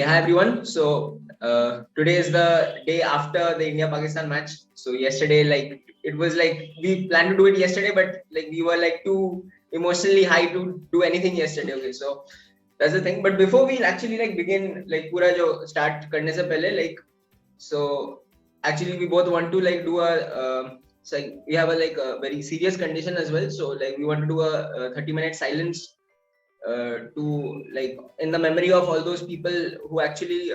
Hi everyone. Today is the day after the India-Pakistan match. So yesterday, it was like we planned to do it yesterday, but like we were like too emotionally high to do anything yesterday. Okay, so that's the thing. But before we actually begin पूरा जो start करने से पहले so actually we both want to do a we have a very serious condition as well. So we want to do a 30-minute silence to in the memory of all those people who actually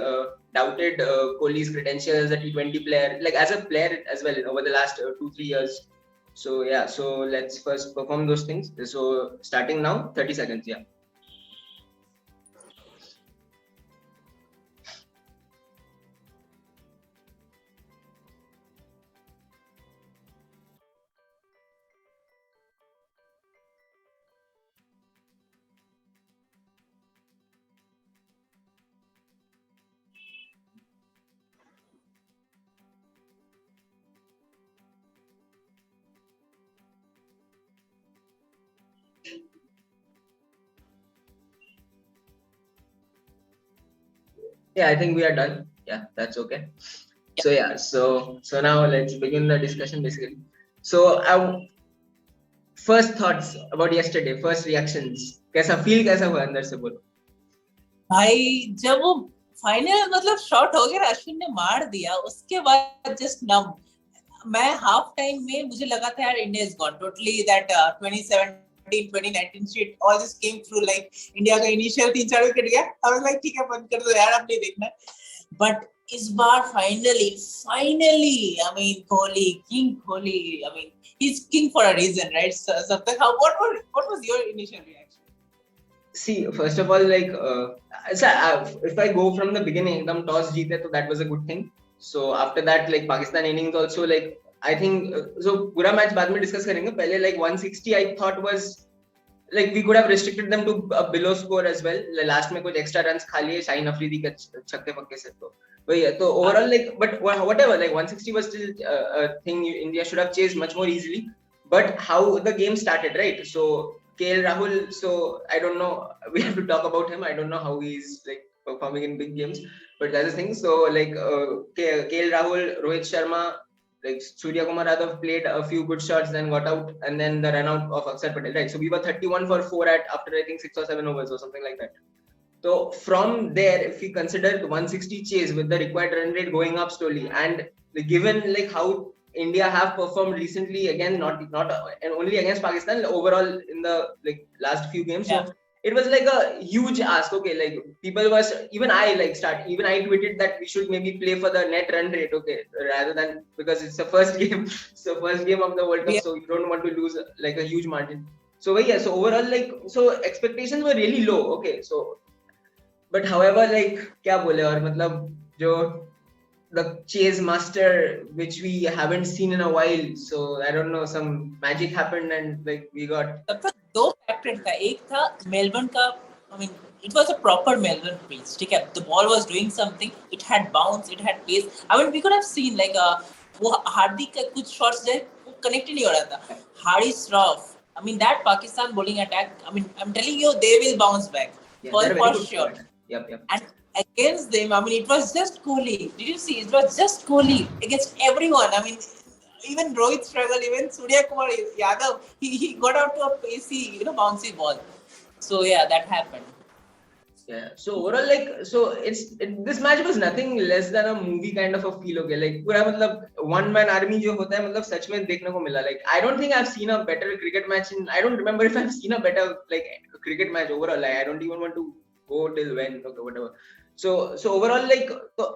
doubted Kohli's credentials as a T20 player, as a player as well over the last 2-3 years. So yeah, so let's first perform those things. So starting now, 30 seconds. Yeah. Yeah, I think we are done. Yeah, that's okay. So yeah, so now let's begin the discussion basically. So first thoughts about yesterday, first reactions. कैसा हुआ अंदर से बोलो? भाई जब वो final मतलब shot हो गया, अश्विन ने मार दिया, उसके बाद जस्ट नम. मैं हाफ टाइम में मुझे लगा था यार India is gone totally. That 2017 2019 shit all this came through. Like India का इनिशियल 3-4 विकेट गया. आई वाज लाइक ठीक है, बंद कर दो यार, अब नहीं देखना. बट इस बार finally I mean Kohli, king Kohli, I mean he is king for a reason, right? सब तक what was your initial reaction? See, first of all, if I go from the beginning, ekdam toss jeete, so that was a good thing. So after that, Pakistan innings also, I think so पूरा match बाद में discuss करेंगे. पहले 160 I thought was we could have restricted them to a below score as well. Last में कुछ extra runs खा लिए शाहीन अफरीदी के छक्के पक्के से, तो वही है. तो overall but whatever, 160 was still a thing India should have chased much more easily. But how the game started, right? So Rahul, so I don't know, we have to talk about him. I don't know how he's performing in big games, but that's the thing. So Rahul, Rohit Sharma, Surya Kumar Yadav played a few good shots, then got out, and then the run out of Akshar Patel, right? So we were 31 for 4 after I think 6 or 7 overs or something like that. So from there, if we consider the 160 chase with the required run rate going up slowly, and given how India have performed recently, again not and only against Pakistan, overall in the last few games. Yeah. So it was a huge ask. Okay, people was, even I tweeted that we should maybe play for the net run rate, okay, rather than, because it's the first game, it's the first game of the World Cup, so you don't want to lose a huge margin. So yeah, so overall so expectations were really low. Okay, so but however क्या बोले, और मतलब जो the chase master which we haven't seen in a while, so I don't know, some magic happened and we got. तब तक दो factor था. एक था मेलबर्न का, I mean it was a proper Melbourne pitch, ठीक है. The ball was doing something, it had bounce, it had pace. I mean we could have seen वो हार्दिक का कुछ शॉट्स जो कनेक्ट ही नहीं हो रहा था. Hardis Shroff, I mean that Pakistan bowling attack, I mean I'm telling you they will bounce back, for sure. Yep. And against them, I mean, it was just Kohli. Did you see? It was just Kohli against everyone. I mean, even Rohit struggled, even Surya Kumar Yadav, he got out to a pacey, bouncy ball. So yeah, that happened. Yeah. So overall, this match was nothing less than a movie kind of a feel. Okay, पूरा मतलब one man army जो होता है, मतलब सच में देखने को मिला. I don't think I've seen a better cricket match I don't remember if I've seen a better cricket match overall. I don't even want to go till when, okay, whatever. So overall,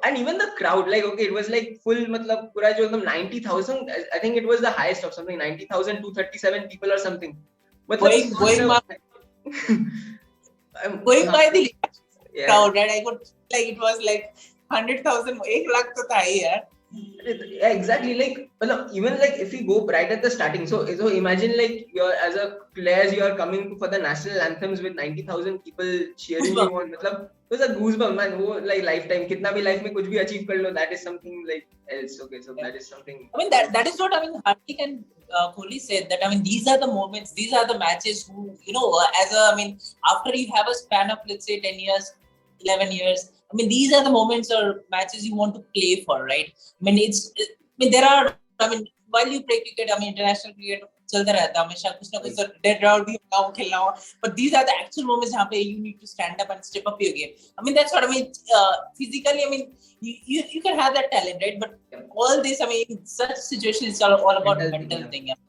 and even the crowd, okay, it was full, matlab pura jo 90,000, I think it was the highest of something, 90,237 people or something. Going by the crowd, right? I could it was 100,000, 1 lakh to tha hi yaar. Yeah, exactly. Even if you go right at the starting, so imagine you're as a players, you are coming for the national anthems with 90,000 people cheering you on. Matlab it was a goosebump, man. वो lifetime, कितना भी life में कुछ भी achieve कर लो, that is something else. Okay, so that is something. I mean that is what, I mean, Hardik and Kohli said that, I mean, these are the moments, these are the matches who, as a, I mean, after you have a span of let's say 10 years, 11 years, I mean, these are the moments or matches you want to play for, right? I mean, there are, I mean, while you play cricket, I mean, international cricket चलता रहता है हमेशा कुछ ना कुछ dead round भी होगा वो खेलना होगा, but these are the actual moments जहाँ पे you need to stand up and step up your game. I mean, that's what I mean. Physically, I mean, you can have that talent, right? But all this, I mean, such situations is all about mental thing. Yeah.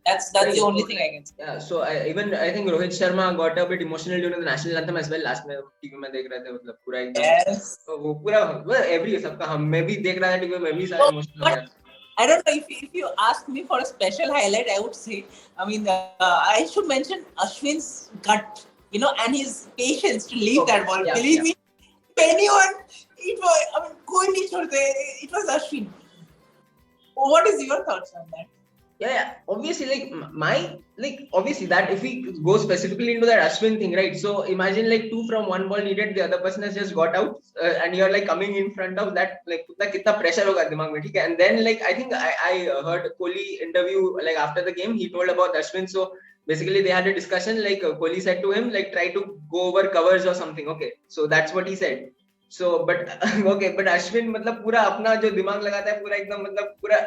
That's the only thing I can say. Yeah, so I think Rohit Sharma got a bit emotional during the national anthem as well. Last में TV में देख रहे थे, मतलब पूरा एकदम Yes. वो पूरा every सबका हम मैं भी देख रहा था टीवी में, मैं भी सारा emotional हो गया. I don't know if you ask me for a special highlight, I would say, I mean, I should mention Ashwin's gut, you know, and his patience to leave that ball. Believe me, if anyone, it was, I mean, Kohli छोड़ते, it was Ashwin. What is your thoughts on that? Yeah, obviously, obviously that if we go specifically into that Ashwin thing, right? So imagine like 2 from 1 ball needed, the other person has just got out, and you're like coming in front of that, like कितना pressure होगा दिमाग में, ठीक है? And then like I think I heard Kohli interview like after the game, he told about Ashwin. So basically they had a discussion, like Kohli said to him like try to go over covers or something. Okay, so that's what he said. So but okay, but Ashwin मतलब पूरा अपना जो दिमाग लगाता है पूरा एकदम मतलब पूरा,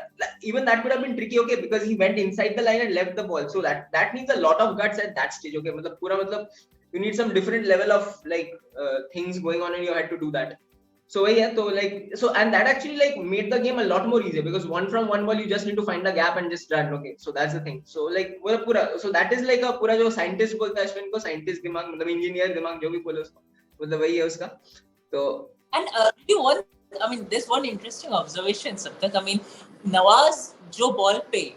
even that could have been tricky, okay, because he went inside the line and left the ball, so that needs a lot of guts at that stage, okay, मतलब पूरा मतलब you need some different level of like things going on in your head to do that. So yeah, so like so and that actually like made the game a lot more easier, because 1 from 1 ball you just need to find the gap and just run, okay, so that's the thing. So like पूरा so that is like a पूरा जो scientist बोलता है Ashwin को, scientist दिमाग मतलब engineer दिमाग जो भी बोलो उसको, मतलब वही है उसका. So and I mean, there's one interesting observation, Saptak. I mean, Nawaz जो ball पे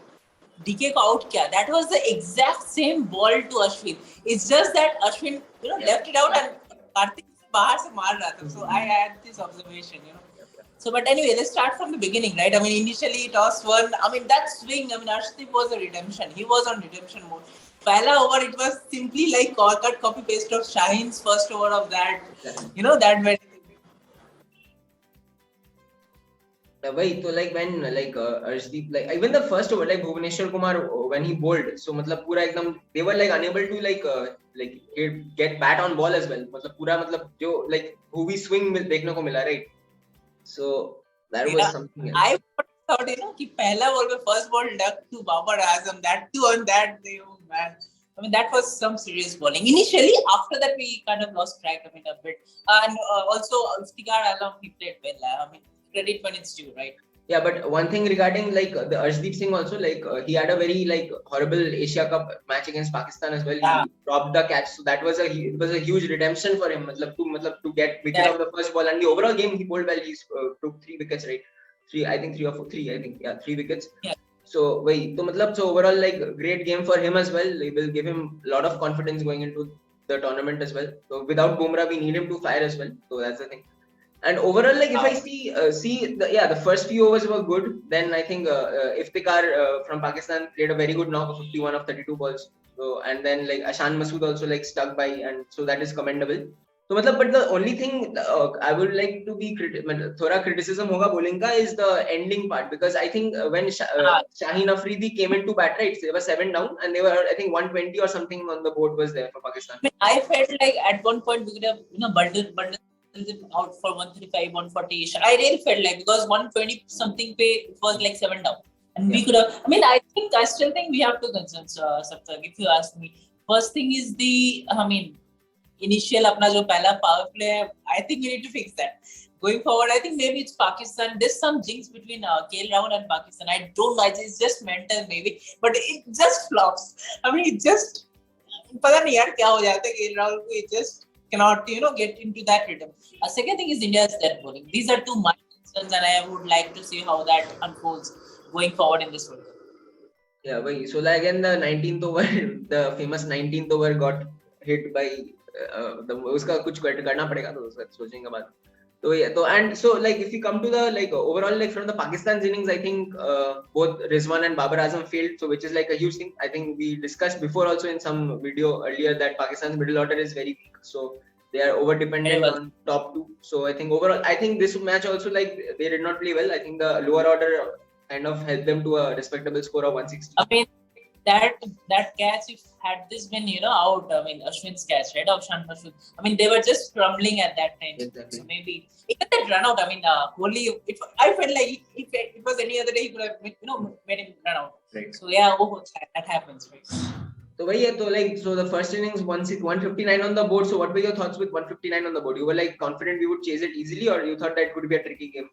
DK को out किया, that was the exact same ball to Ashwin. It's just that Ashwin, you know, left it out and Karthik बाहर से मार रहा था. So I had this observation, you know. So but anyway, let's start from the beginning, right? I mean, initially toss 1. I mean, that swing. I mean, Arshdeep was a redemption. He was on redemption mode. Pehla over, it was simply like cut, copy paste of Shaheen's first over of that. You know, that went. वही तो like when like Arshdeep, like even the first over like Bhuvaneshwar Kumar when he bowled, so मतलब पूरा एकदम they were like unable to like get bat on ball as well, मतलब पूरा मतलब जो like who swing देखने को मिला, right? So that was something else. I thought, you know, कि पहला ball में first ball duck to Babar Azam, that too on that day, oh man. I mean, that was some serious bowling. Initially, after that, we kind of lost track, I mean, a bit. And also, Iftikhar Alam, he played well. I mean, credit when it's due, right? Yeah, but one thing regarding like the Arshdeep Singh also, like he had a very like horrible Asia Cup match against Pakistan as well. Yeah. He dropped the catch, so that was a huge redemption for him. To get wicket of the first ball, and the overall game he bowled well. He took 3 wickets, right? 3 or 4, 3. I think 3 wickets. Yeah. So so overall like great game for him as well. It will give him a lot of confidence going into the tournament as well. So without Bumrah, we need him to fire as well. So that's the thing. And overall, like if I see the first few overs were good, then I think Iftikhar from Pakistan played a very good knock of 51 of 32 balls. So and then like Ashan Masood also like stuck by, and so that is commendable. So but the only thing I would like to be थोड़ा criticism होगा bowling का is the ending part, because I think when Shaheen Afridi came into bat, right, they were 7 down and they were I think 120 or something on the board was there for Pakistan. I felt like at one point we could have bundled out for 135, 140. I really felt like, because 120 something it was like 7 down, and we could have. I mean, I still think we have two concerns, Saptak, if you ask me. First thing is initial अपना जो पहला power play है, I think we need to fix that. Going forward, I think maybe it's Pakistan. There's some jinx between KL Rahul and Pakistan. I don't know. It's just mental maybe, but it just flops. I mean, it just पता नहीं यार क्या हो जाता है KL Rahul को. It just cannot get into that rhythm. Second thing is India's death bowling. These are two minor concerns, and I would like to see how that unfolds going forward in this World Cup. Yeah, so like again the 19th over, the famous 19th over got hit by उसका कुछ करना पड़ेगा, तो उसका सोचेंगे बाद. So and so like if you come to the like overall like from the Pakistan's innings, I think both Rizwan and Babar Azam failed, so which is like a huge thing. I think we discussed before also in some video earlier that Pakistan's middle order is very weak, so they are over dependent on top 2. So I think overall, I think this match also like they did not play well. I think the lower order kind of helped them to a respectable score of 160. I mean, that catch, if had this been out, I mean Ashwin's catch, right, of Shan Ashwin, I mean they were just crumbling at that time. Exactly. So maybe even that run out, I mean Kohli, I felt like if it was any other day, he could have made him run out. Right. So yeah, that happens, right? So so the first innings 159 on the board. So what were your thoughts with 159 on the board? You were like confident we would chase it easily, or you thought that it could be a tricky game?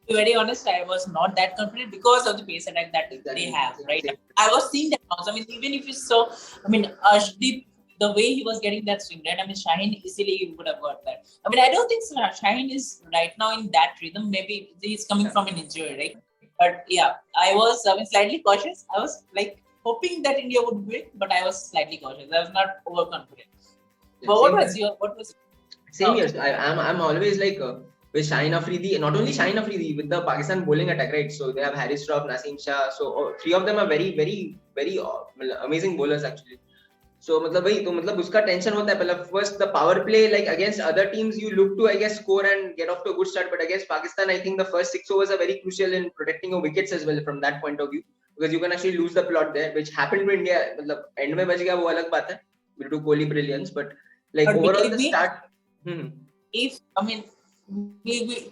To be very honest, I was not that confident because of the pace attack that they have, right? I was seeing that also. I mean, even if you saw, I mean, Ashdeep, the way he was getting that swing, right? I mean, Shaheen easily would have got that. I mean, I don't think Shaheen is right now in that rhythm. Maybe he's coming from an injury, right? But yeah, I was slightly cautious. I was like hoping that India would win, but I was slightly cautious. I was not overconfident. But what was same here? I'm always like with Shaheen Afridi, not only Shaheen Afridi, with the Pakistan bowling attack, right? So they have Harris Shroff, Naseem Shah. So three of them are very, very, very amazing bowlers actually. So मतलब उसका tension होता है. मतलब first the power play, like against other teams you look to I guess score and get off to a good start, but against Pakistan I think the first 6 overs are very crucial in protecting your wickets as well from that point of view, because you can actually lose the plot there, which happened to India. मतलब end में बच गया वो अलग बात है due to Kohli brilliance, but like But overall the believe me, start. If I mean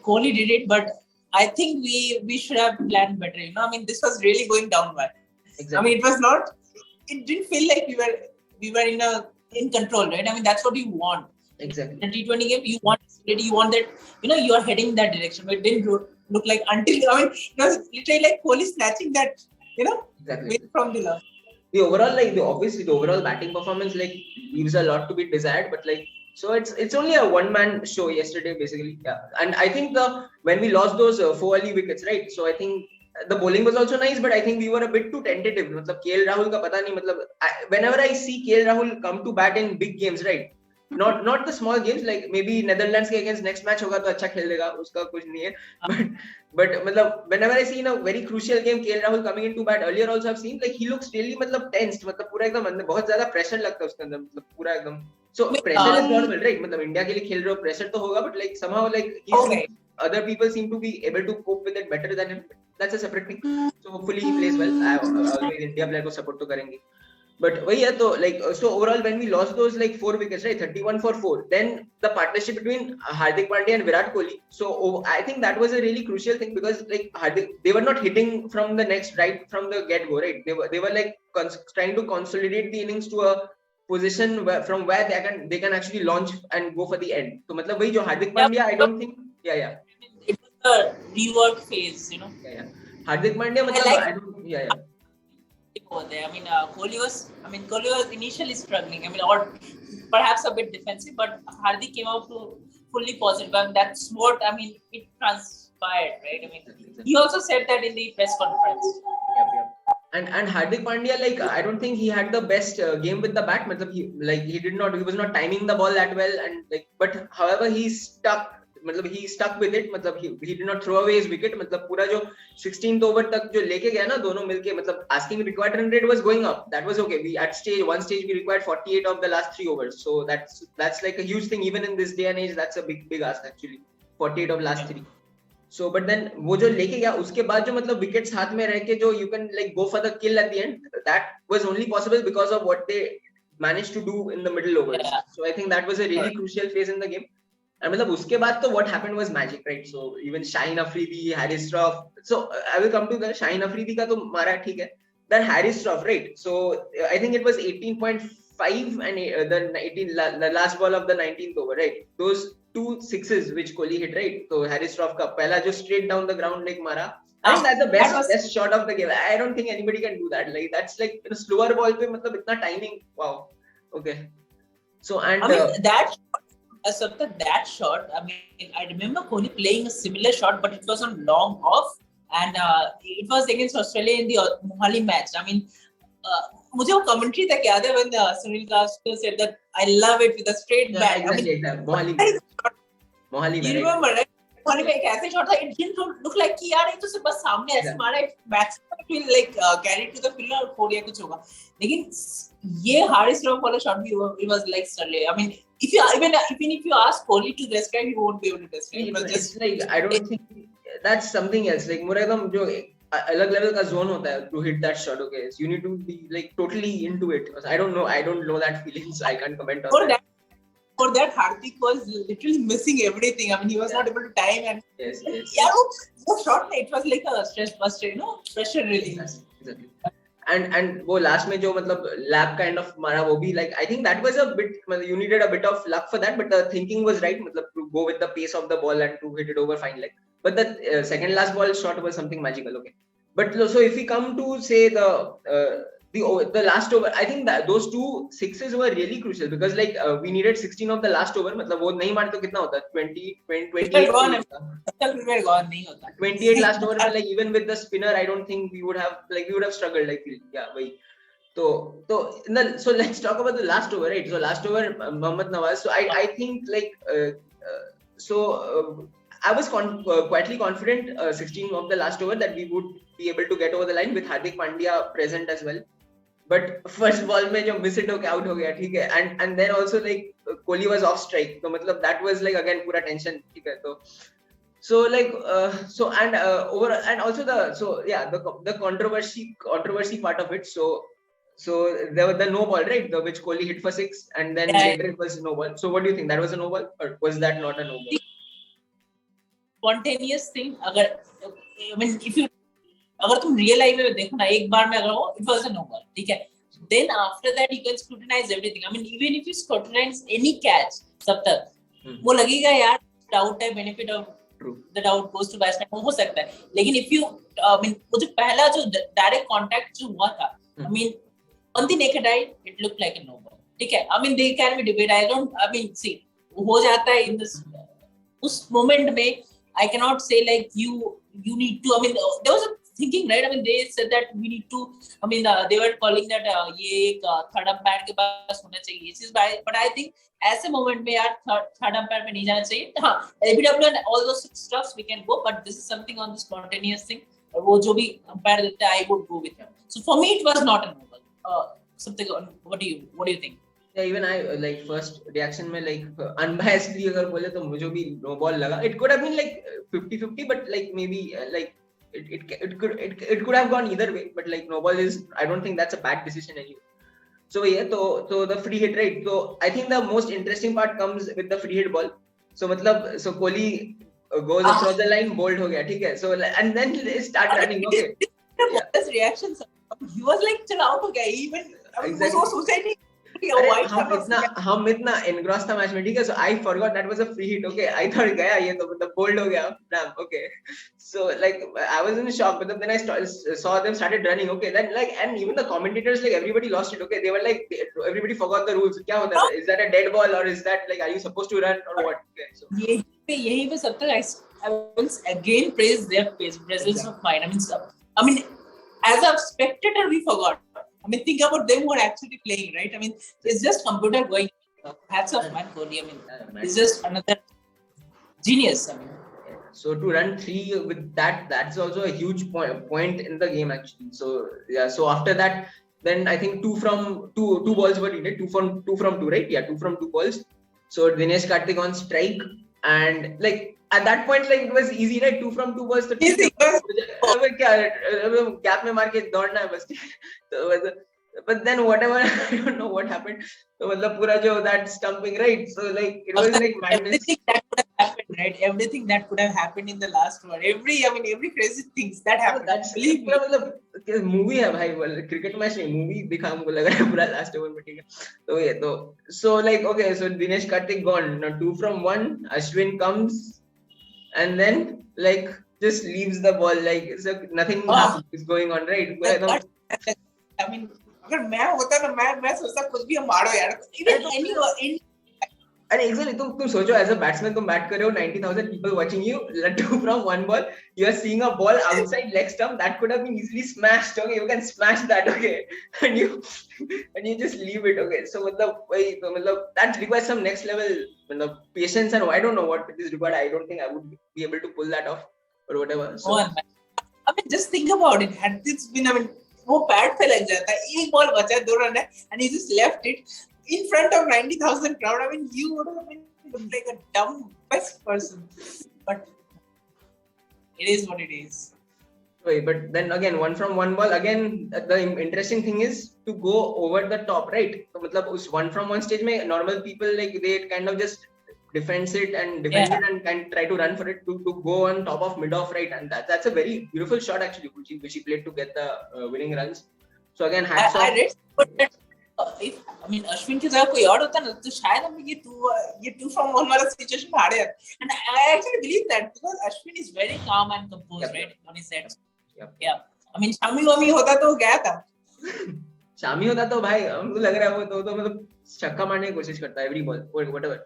Kohli did it, but I think we should have planned better. I mean, this was really going down well. Exactly. I mean, it was not. It didn't feel like we were in control, right? I mean, that's what you want. Exactly. In a T20 game, you want stability. You want that. You are heading that direction. But it didn't look like until. I mean, it was literally like Kohli snatching that. Exactly. From the love. The overall, obviously the overall batting performance leaves a lot to be desired, but so it's only a one-man show yesterday basically. Yeah, and I think when we lost those 4 early wickets, right? So I think the bowling was also nice, but I think we were a bit too tentative. मतलब KL Rahul का पता नहीं, मतलब whenever I see KL Rahul come to bat in big games, right? Not the small games, like maybe Netherlands के against next match होगा तो अच्छा खेल देगा, उसका कुछ नहीं है. But मतलब whenever I see in a very crucial game KL Rahul coming into bat, earlier also I've seen like he looks really मतलब tensed, मतलब पूरा एकदम बहुत ज़्यादा pressure लगता है उसके अंदर, मतलब पूरा एकदम. So pressure is normal, right? मतलब इंडिया के लिए खेल रहे हो, pressure तो होगा, but like somehow other people seem to be able to cope with it better than him. That's a separate thing. So hopefully he plays well. Always India player को support तो करेंगे. But वही है तो so overall when we lost those 4 wickets, right, 31 for 4, then the partnership between Hardik Pandya and Virat Kohli. So I think that was a really crucial thing, because they were not hitting from the next right from the get go, right? They were trying to consolidate the innings to a position from where they can actually launch and go for the end. So मतलब वही जो Hardik Pandya, I don't think it was a rework phase, Yeah. Hardik Pandya मतलब over there. I mean, Kohli was initially struggling. I mean, or perhaps a bit defensive, but Hardik came out to fully positive, and that's what it transpired, right? I mean, he also said that in the press conference. Yep. And Hardik Pandya, I don't think he had the best game with the bat. He was not timing the ball that well, and but however he stuck with it. He did not throw away his wicket. पूरा जो 16th over तक जो लेके गया ना दोनों मिलके, asking required run rate was going up. That was okay. We at one stage we required 48 of the last 3 overs. So that's like a huge thing even in this day and age. That's a big ask actually. 48 of last 3. So but then वो जो लेके गया उसके बाद जो wickets हाथ में रह के जो you can go for the kill at the end, that was only possible because of what they managed to do in the middle overs. Yeah. So I think that was a really crucial phase in the game. And उसके बाद तो what happened was magic, right? So even Shaheen Afridi, Harris Shroff. So I will come to the Shaheen Afridi का तो मारा ठीक है. Then Harris Shroff, right? So I think it was 18.5 and the last ball of the 19th over, right? Those 2 sixes which Kohli hit, right? So Harris Shroff का पहला जो straight down the ground मारा. I think that's the best shot of the game. I don't think anybody can do that. That's like a slower ball पे इतना timing. Wow. Okay. So and that shot, I remember Kohli playing a similar shot, but it was on long off, and it was against Australia in the Mohali match. मुझे वो commentary तक याद है when Sunil Gavaskar said that I love it with a straight bat. Mohali. You remember, right? Mohali में एक ऐसे shot था, it didn't look like कि यार ये तो सिर्फ बस सामने ऐसे मारा, batsman will carry to the fielder और फोड़ या कुछ होगा. लेकिन ये Harris Shroff वाला shot भी it was like sterling. If you ask Kohli to describe, he won't be able to describe. I don't think that's something else. Muradam, अलग लेवल का जोन होता है to hit that shot. Okay, so you need to be like totally into it. I don't know that feeling, so I can't comment on that. For that, Hardik was literally missing everything. I mean, he was not able to time and yes. Yeah, वो shot it was like a stress buster, you know, pressure relief. Exactly. And वो last में जो मतलब lap kind of मारा वो भी like I think that was a bit you needed a bit of luck for that, but the thinking was right, मतलब to go with the pace of the ball and to hit it over fine leg. But the second last ball shot was something magical. Okay, but so if we come to say the last over, I think that those two sixes were really crucial because like we needed 16 of the last over. मतलब वो नहीं मारे तो कितना होता? 28 नहीं होता. 28 last over में like even with the spinner, I don't think we would have struggled. Like yeah, वही. So let's talk about the last over, right? So last over, Mohammad Nawaz. So I think like I was quietly confident 16 of the last over that we would be able to get over the line with Hardik Pandya present as well. But first ball में जो miss it होके out हो गया, ठीक है, and then also like Kohli was off strike, तो मतलब that was like again पूरा tension, ठीक है, so like over and also the controversy part of it. So there was the no ball, right? Which Kohli hit for 6, and then later it was no ball. So what do you think? That was a no ball, or was that not a no ball? Spontaneous thing. I mean, if you अगर तुम real life में देखो ना एक बार में अगर वो it was a no ball, ठीक है, then after that you can scrutinise everything. I mean even if you scrutinise any catch तब तक वो लगेगा यार डाउट है, benefit of the doubt goes to batsman, हो सकता है. लेकिन इफ यू आई मीन वो जो पहला जो डायरेक्ट कांटेक्ट जो हुआ था, I mean on the naked eye it looked like a no ball, ठीक है. I mean they can be debate, I don't, I mean see हो जाता है इन दिस उस मोमेंट में. I cannot say like you need to. I mean, there was a thinking, right? I mean, they said that we need to. I mean, they were calling that ये एक third umpire के पास होना चाहिए ये चीज. But I think ऐसे moment में यार third umpire में नहीं जाना चाहिए. हाँ, LBW and all those stuffs we can go, but this is something on the spontaneous thing. वो जो भी umpire देता है, I would go with him. So for me, it was not a no ball. Something. What do you think? Yeah, even I like first reaction में like unbiasedly अगर बोले तो मुझे भी no ball लगा. It could have been like 50-50, but like maybe like it could have gone either way. But like no ball is, I don't think that's a bad decision anyway. So yeah, so the free hit, right? So I think the most interesting part comes with the free hit ball. So मतलब so Kohli goes across the line, bowled हो गया, ठीक है. So and then they start running. Okay. His reaction, he was like चल out हो गया. Even exactly. वो सोचा नहीं. हम इतना engrossed था मैच में, ठीक है. So I forgot that was a free hit. Okay, I thought गया ये तो मतलब bold हो गया. Damn. Okay. So like I was in shock, but then I saw them started running. Okay, then like and even the commentators like everybody lost it. Okay, they were like everybody forgot the rules. क्या होता है? Is that a dead ball or is that like are you supposed to run or what? Okay, so यही पे सब तक I will again praise their presence of mind. I mean as a spectator we forgot. I mean, think about them who are actually playing, right? I mean, it's just computer going. Hats off, man, Kohli. I mean, it's just another genius. I mean, so to run 3 with that's also a huge point in the game actually. So yeah, so after that, then I think two balls were needed. Two from two, right? Yeah, 2 from 2 balls. So Dinesh Karthik on strike, and like at that point, like it was easy, right? 2 from 2 balls. तो easy. क्या gap में मार के दौड़ना है बस. But then whatever, I don't know what happened. So मतलब पूरा जो that stumping, right? So like it was like madness. Everything that could have happened, right? Everything that could have happened in the last one. Every crazy things that happened. That's पूरा मतलब movie है भाई. Cricket match नहीं, movie दिखा हमको लग रहा है पूरा last over में, ठीक है. तो ये तो so like okay, so Dinesh Karthik gone. Now 2 from 1. Ashwin comes and then like just leaves the ball like so nothing is going on, right? I mean, अगर मैं होता ना मैं सोचता कुछ भी हम मारो यार. Even any अरे exactly, तुम सोचो as a batsman तुम bat कर रहे हो, 90,000 people watching you, 2 from 1 ball, you are seeing a ball outside leg stump that could have been easily smashed. Okay, you can smash that. Okay, and you just leave it. Okay, so मतलब that requires some next level मतलब patience and I don't know what it is required. I don't think I would be able to pull that off or whatever. So I mean just think about it. Had this been, I mean वो pad पे लग जाता है, एक ball बचा, 2 run है, and he just left it in front of 90,000 crowd. I mean, you would have been like a dumb best person. But it is what it is. But then again, one from one ball again. The interesting thing is to go over the top, right? So matlab us one from one stage mein normal people like they kind of just defend it and can try to run for it to go on top of mid off, right? And that's a very beautiful shot actually which he played to get the winning runs. So again, hats I off. read but that, if I mean Ashwin की जगह कोई और होता ना तो शायद हम ये two from one वाला situation में हारे जाते. And I actually believe that because Ashwin is very calm and composed, right, on his sets. Yeah. I mean Shami होता तो गया था. शामी होता तो भाई हमको लग रहा है वो तो मतलब छक्का मारने की कोशिश करता है every ball whatever.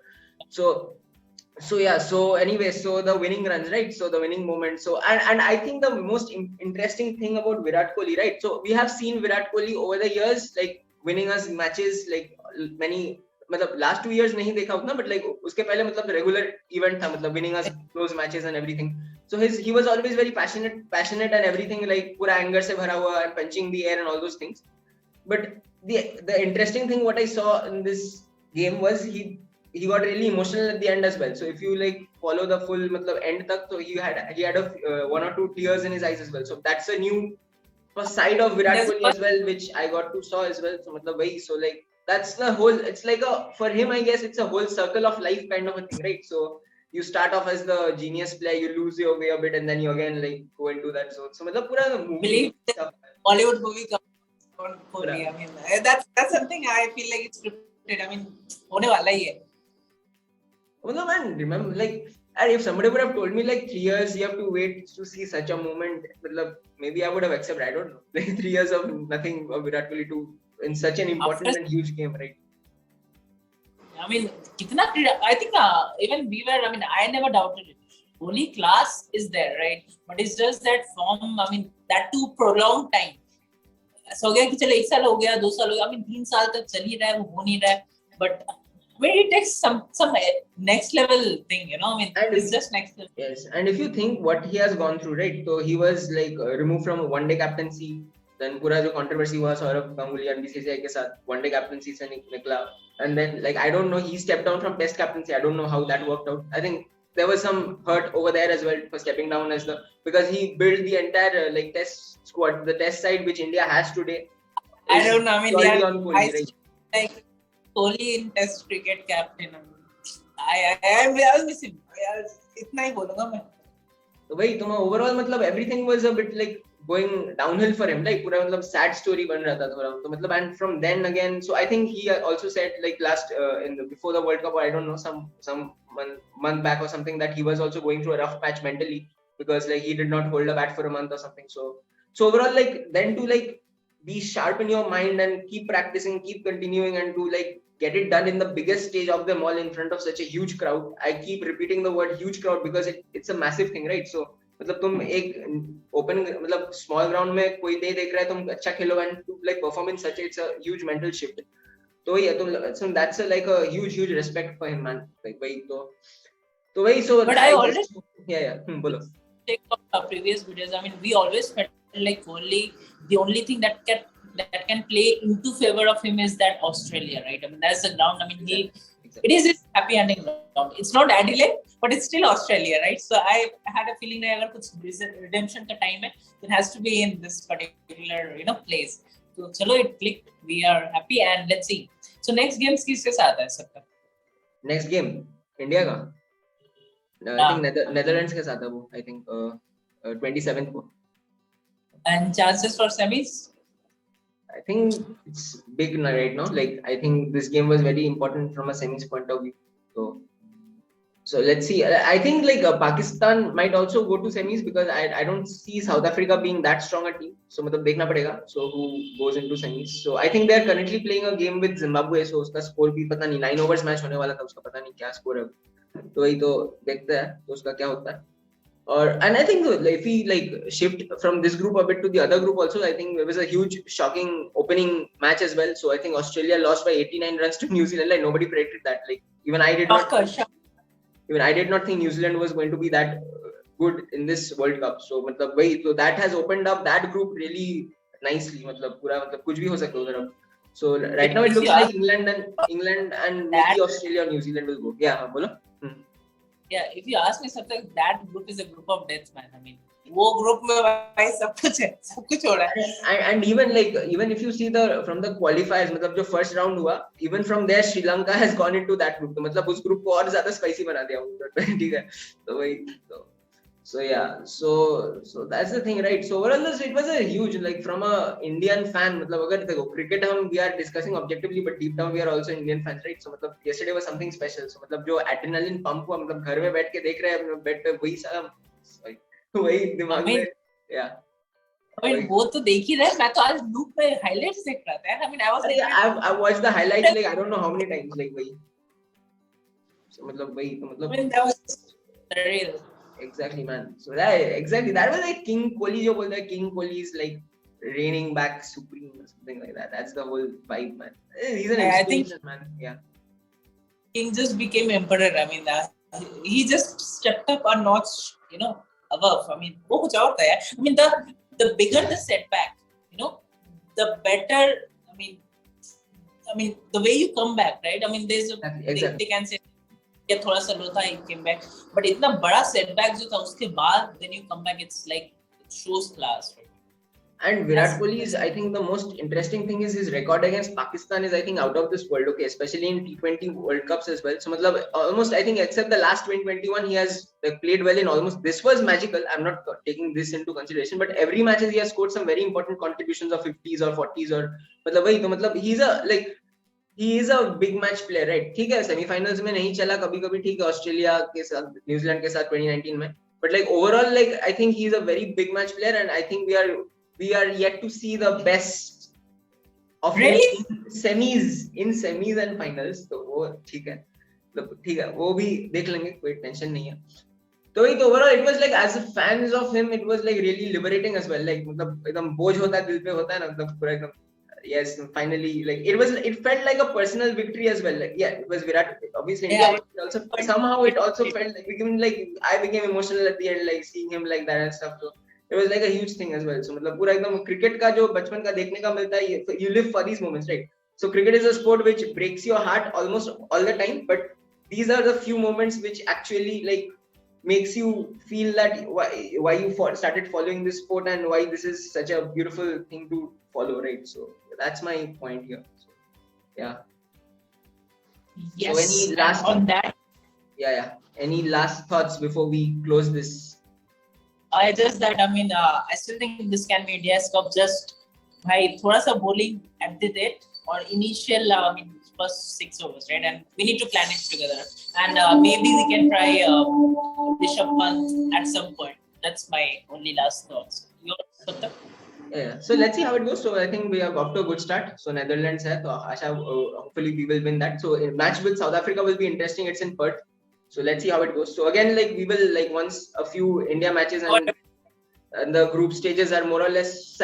So yeah, so anyway, so the winning runs, right? So the winning moment. So and I think the most interesting thing about Virat Kohli, right? So we have seen Virat Kohli over the years like winning us matches like many मतलब last 2 years नहीं देखा उतना, but like उसके पहले मतलब regular event था मतलब winning us close matches and everything. So he was always very passionate and everything, like पूरा anger से भरा हुआ and punching the air and all those things. But the interesting thing what I saw in this game was he got really emotional at the end as well. So if you like follow the full matlab end tak, so he had one or two tears in his eyes as well. So that's a new side of Virat Kohli as well, which I got to saw as well. So matlab wahi, so like that's the whole, it's like for him I guess it's a whole circle of life kind of a thing, right? So you start off as the genius player, you lose your way a bit, and then you again like go into that zone. So matlab pura movie stuff. Bollywood movie on Kohli. I mean that's something I feel like it's scripted. I mean होने वाला ही है. No man, remember like if somebody would have told me like 3 years you have to wait to see such a moment, maybe I would have accepted. I don't know, like 3 years of nothing of Virat Kohli to in such an important and huge game, right? I mean, kitna I think even we were. I mean, I never doubted it. Only class is there, right? But it's just that form. I mean, that too prolonged time. ऐसा हो गया कि चलो 1 साल हो गया, 2 साल हो गया. I mean, 3 साल तक चल ही रहा है, वो हो नहीं रहा है. But when it takes some next level thing, you know. I mean, and it's just next level. Yes, and if you think what he has gone through, right? So he was like removed from one day captaincy. Then पूरा जो controversy हुआ सौरभ गांगुली और BCCI के साथ one day captaincy से निकला. And then like I don't know, he stepped down from test captaincy. I don't know how that worked out. I think there was some hurt over there as well for stepping down as because he built the entire like test squad, the test side which India has today. I don't know. I mean, Kohli, right? Like Kohli in test cricket captain. I was missing. इतना ही बोलूँगा मैं. तो भाई तुम overall मतलब everything was a bit like going downhill for him, like पूरा मतलब sad story बन रहा था थोड़ा. तो मतलब and from then again, so I think he also said like last before the World Cup, or I don't know, some month back or something, that he was also going through a rough patch mentally because like he did not hold a bat for a month or something. So overall like then to like be sharp in your mind and keep practicing, keep continuing, and to like get it done in the biggest stage of them all in front of such a huge crowd. I keep repeating the word huge crowd because it's a massive thing, right? So मतलब तुम एक open मतलब small ground में कोई नहीं देख रहा है, तुम अच्छा खेलो and to like perform in such it's a huge mental shift. तो ये तुम so that's like a huge respect for him, man. Like भाई तो वही so. But I always बोलो. Take our previous videos. I mean, we always felt like only the only thing that can play into favor of him is that Australia, right? I mean, that's the ground. I mean, exactly. It is his happy ending ground. It's not Adelaide, but it's still Australia, right? So I had a feeling that अगर कुछ redemption का time है, it has to be in this particular place. So चलो it clicked. We are happy and let's see. So next games किसके साथ है सबका? Next game India का. I think Netherlands के साथ है वो. I think 27th को. And chances for semis? I think it's big right now. Like I think this game was very important from a semis point of view. So let's see. I think like Pakistan might also go to semis because I don't see South Africa being that strong a team. So मतलब देखना पड़ेगा. So who goes into semis? So I think they are currently playing a game with Zimbabwe. So उसका score भी पता नहीं, 9 overs match होने वाला था, उसका पता नहीं क्या score है. तो वही तो देखते हैं तो उसका क्या होता है. And I think if we like shift from this group a bit to the other group also, I think there was a huge shocking opening match as well. So I think Australia lost by 89 runs to New Zealand. Like nobody predicted that. Like even I did not think New Zealand was going to be that good in this World Cup. So that has opened up that group really nicely. पूरा कुछ भी हो सकता है उधर अब. So right now it looks like England and maybe Australia or New Zealand will go. Yeah, बोलो. Yeah, if you ask me something, that group is a group of death, man. I mean, वो group में भाई सब कुछ है, सब कुछ हो रहा है. And even if you see from the qualifiers, मतलब जो first round हुआ, even from there Sri Lanka has gone into that group. तो मतलब उस group को और ज्यादा spicy बना दिया उन्होंने. ठीक है, तो वही so yeah, so that's the thing, right? So overall it was a huge, like from a Indian fan, मतलब अगर देखो cricket हम we are discussing objectively, but deep down we are also Indian fans, right? So मतलब yesterday was something special. So मतलब जो adrenaline pump हुआ, मतलब घर में बैठ के देख रहे हैं बेड पे, वही सारा वही दिमाग में, yeah. वो तो देख ही रहे. मैं तो आज लूप पे हाइलाइट्स देख रहा था. I mean, I watched the highlights like I don't know how many times, like वही. So मतलब वही तो मतलब. I mean, that was real. Exactly, man. So that was like King Kohli जो बोलता है, King Kohli is like reigning back supreme or something like that. That's the whole vibe, man. He's an inspiration, man. Yeah. King just became emperor. I mean, he just stepped up a notch, above. I mean, वो कुछ और था यार. I mean, the bigger the setback, the better. I mean, the way you come back, right? I mean, there's they can say थोड़ा सा लो था, he came back, but इतना बड़ा setback जो था उसके बाद then you come back, it's like it shows class, right? And Virat Kohli is, I think, the most interesting thing is his record against Pakistan is, I think, out of this world. Okay, especially in T20 World Cups as well. So, matlab, almost, I think, except the last 2021, he has played well in almost. This was magical. I'm not taking this into consideration, but every match he has scored some very important contributions of 50s or 40s or. Matlab, he is a big match player, right? ठीक है, semi-finals में नहीं चला कभी-कभी, ठीक है, Australia के साथ, न्यूजीलैंड के साथ 2019 में. But like overall, like I think he is a very big match player, and I think we are yet to see the best of really? him in semis and finals. तो वो ठीक है, वो भी देख लेंगे, कोई टेंशन नहीं है. तो वही तो overall it was like, as fans of him, it was like really liberating as well. Like मतलब एकदम बोझ होता है दिल पे, होता है ना, मतलब पूरा एकदम. Yes, finally, like it felt like a personal victory as well. Like, yeah, it was Virat, obviously, yeah. India, also somehow it also felt like I became emotional at the end, like seeing him like that and stuff. So it was like a huge thing as well. So मतलब पूरा एकदम cricket का जो बचपन का देखने का मिलता है, you live for these moments, right? So cricket is a sport which breaks your heart almost all the time, but these are the few moments which actually like makes you feel that why you started following this sport and why this is such a beautiful thing to follow, right? So that's my point here. So, yeah. Yes. So any last on that? Yeah. Any last thoughts before we close this? I still think this can be India's Cup. Just भाई थोड़ा सा bowling at the date or initial first 6 overs, right? And we need to plan it together. And maybe we can try Rishabh Pant at some point. That's my only last thoughts. Yours, Yeah, so let's see how it goes. So I think we are off to a good start. So Netherlands hai, so Asha, hopefully we will win that. So in match with South Africa will be interesting. It's in Perth. So let's see how it goes. So again, like we will, like once a few India matches and the group stages are more or less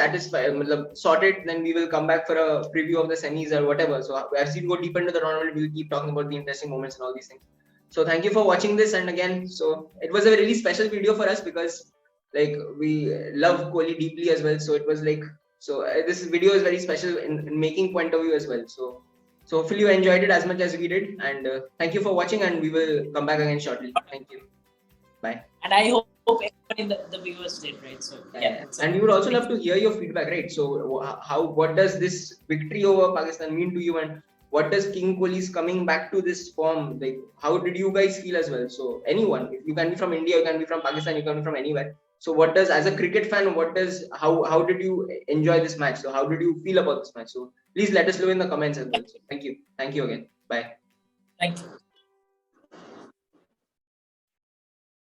sorted, then we will come back for a preview of the semis or whatever. So as we go deeper into the tournament, we'll keep talking about the interesting moments and all these things. So thank you for watching this. And again, so it was a really special video for us because like we love Kohli deeply as well. So it was like, this video is very special in making point of view as well. So hopefully you enjoyed it as much as we did. And thank you for watching, and we will come back again shortly. Thank you. Bye. And I hope everybody the viewers did, right? So yeah. And we would also love to hear your feedback, right? So what does this victory over Pakistan mean to you, and what does King Kohli's coming back to this form, like how did you guys feel as well? So anyone, if you can be from India, you can be from Pakistan, you can be from anywhere. So what does, as a cricket fan, how did you enjoy this match? So how did you feel about this match? So please let us know in the comments as well. So thank you again. Bye. Thank you.